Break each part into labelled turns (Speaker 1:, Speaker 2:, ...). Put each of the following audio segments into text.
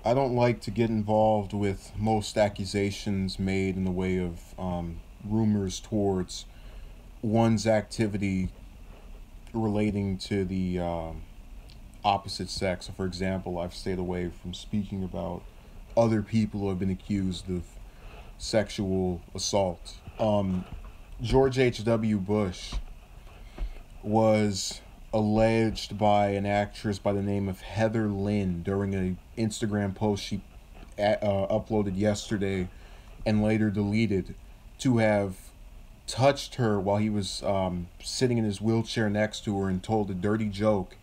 Speaker 1: I don't like to get involved with most accusations made in the way of rumors towards one's activity relating to the opposite sex. So, for example, I've stayed away from speaking about other people who have been accused of sexual assault. George H.W. Bush was alleged by an actress by the name of Heather Lynn during an Instagram post she uploaded yesterday and later deleted to have touched her while he was sitting in his wheelchair next to her and told a dirty joke.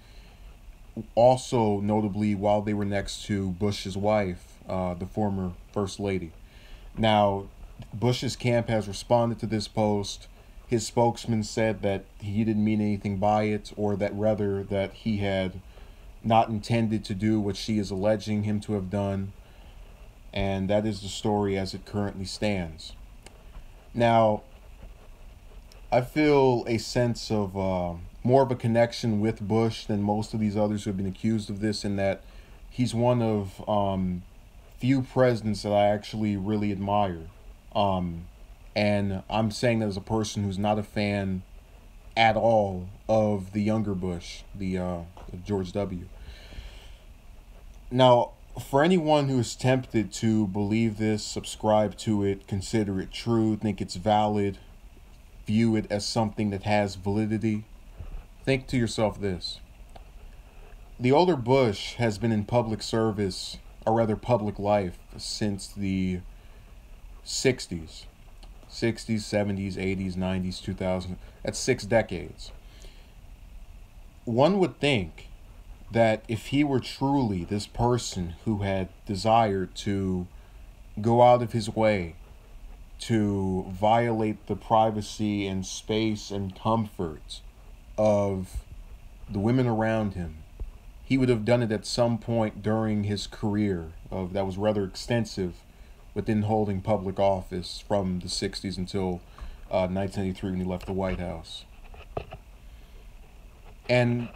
Speaker 1: Also, notably, while they were next to Bush's wife, the former First Lady. Now, Bush's camp has responded to this post. His spokesman said that he didn't mean anything by it, or that rather that he had not intended to do what she is alleging him to have done. And that is the story as it currently stands. Now, I feel a sense of more of a connection with Bush than most of these others who have been accused of this, in that he's one of few presidents that I actually really admire. Um, and I'm saying that as a person who's not a fan at all of the younger Bush, the George W. Now, for anyone who is tempted to believe this, subscribe to it, consider it true, think it's valid, view it as something that has validity, think to yourself this. The older Bush has been in public service, or rather public life, since the 60s. 60s, 70s, 80s, 90s, 2000s. That's 6 decades. One would think that if he were truly this person who had desired to go out of his way to violate the privacy and space and comfort of the women around him, he would have done it at some point during his career of that was rather extensive within holding public office from the 60s until 1983 when he left the White House. And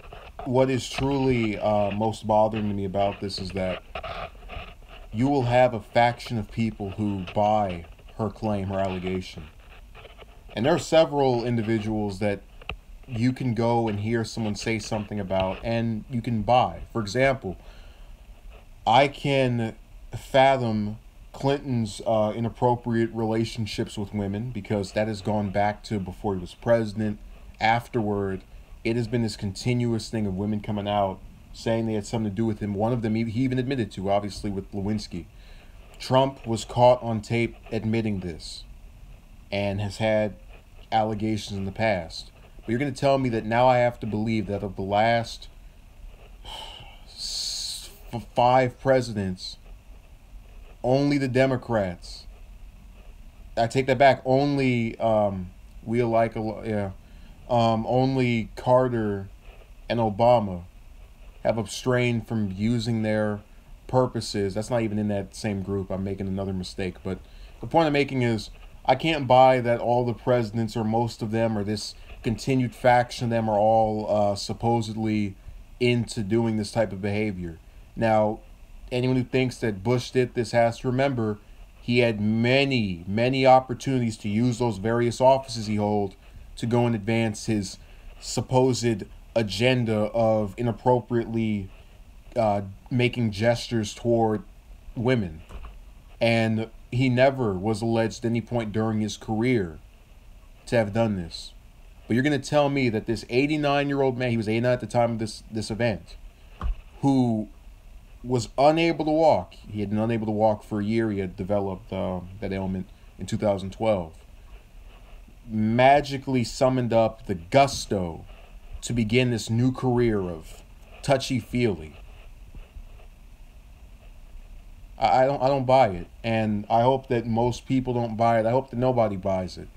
Speaker 1: what is truly most bothering to me about this is that you will have a faction of people who buy her claim, her allegation. And there are several individuals that you can go and hear someone say something about and you can buy. For example, I can fathom Clinton's inappropriate relationships with women because that has gone back to before he was president. Afterward, it has been this continuous thing of women coming out saying they had something to do with him. One of them he even admitted to, obviously, with Lewinsky. Trump was caught on tape admitting this and has had allegations in the past. But you're going to tell me that now I have to believe that of the last 5 presidents, only the Democrats. I take that back. Only we like a yeah. Only Carter and Obama have abstained from using their purposes. That's not even in that same group. I'm making another mistake. But the point I'm making is I can't buy that all the presidents or most of them or this continued faction of them are all supposedly into doing this type of behavior. Now, anyone who thinks that Bush did this has to remember he had many, many opportunities to use those various offices he held to go and advance his supposed agenda of inappropriately making gestures toward women. And he never was alleged at any point during his career to have done this. But you're going to tell me that this 89-year-old man, he was 89 at the time of this event, who was unable to walk. He had been unable to walk for a year. He had developed that ailment in 2012. Magically summoned up the gusto to begin this new career of touchy-feely. I don't buy it, and I hope that most people don't buy it. I hope that nobody buys it.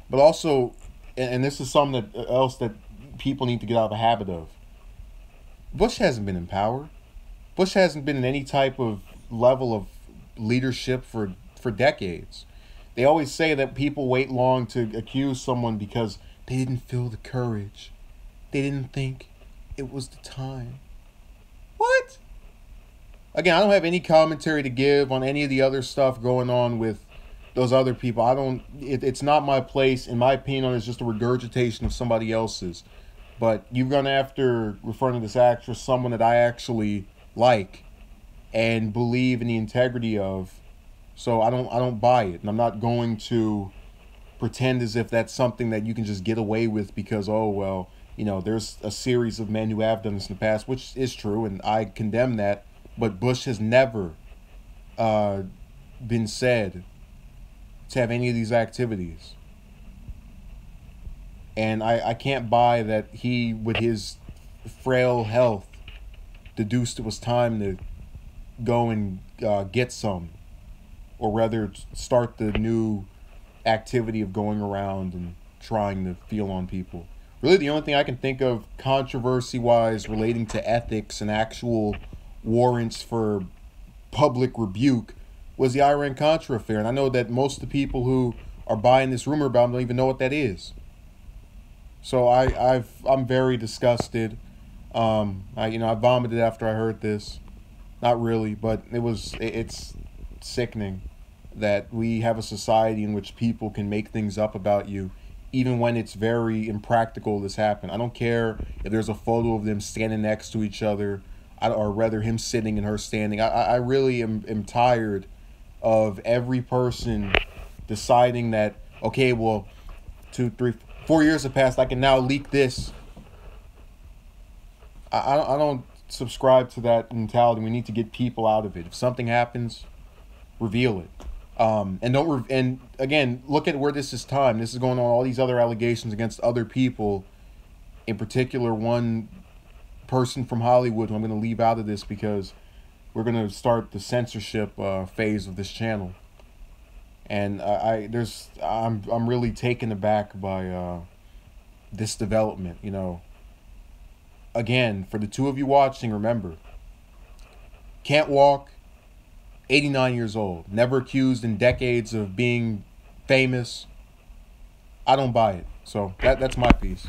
Speaker 1: But also, and this is something that else that people need to get out of the habit of. Bush hasn't been in power. Bush hasn't been in any type of level of leadership for decades. They always say that people wait long to accuse someone because they didn't feel the courage. They didn't think it was the time. What? again, I don't have any commentary to give on any of the other stuff going on with those other people. I don't. It's not my place. In my opinion, it's just a regurgitation of somebody else's. But you've gone after referring to this actress, someone that I actually like and believe in the integrity of. So I don't buy it, and I'm not going to pretend as if that's something that you can just get away with because, oh well, there's a series of men who have done this in the past, which is true, and I condemn that. But Bush has never uh, been said to have any of these activities. And I can't buy that he, with his frail health, deduced it was time to go and get some, or rather start the new activity of going around and trying to feel on people. Really, the only thing I can think of controversy-wise relating to ethics and actual warrants for public rebuke was the Iran-Contra affair. And I know that most of the people who are buying this rumor about him don't even know what that is. So I'm very disgusted. I vomited after I heard this. Not really, but it's sickening that we have a society in which people can make things up about you, even when it's very impractical. This happened. I don't care if there's a photo of them standing next to each other, or rather him sitting and her standing. I really am tired of every person deciding that, okay, well, 2, 3, 4 years have passed, I can now leak this. I don't subscribe to that mentality. We need to get people out of it. If something happens, reveal it. And again, look at where this is timed. This is going on all these other allegations against other people, in particular one person from Hollywood who I'm going to leave out of this because we're going to start the censorship phase of this channel. And I'm really taken aback by this development. Again, for the two of you watching, remember, can't walk, 89 years old, never accused in decades of being famous. I don't buy it. So that's my piece.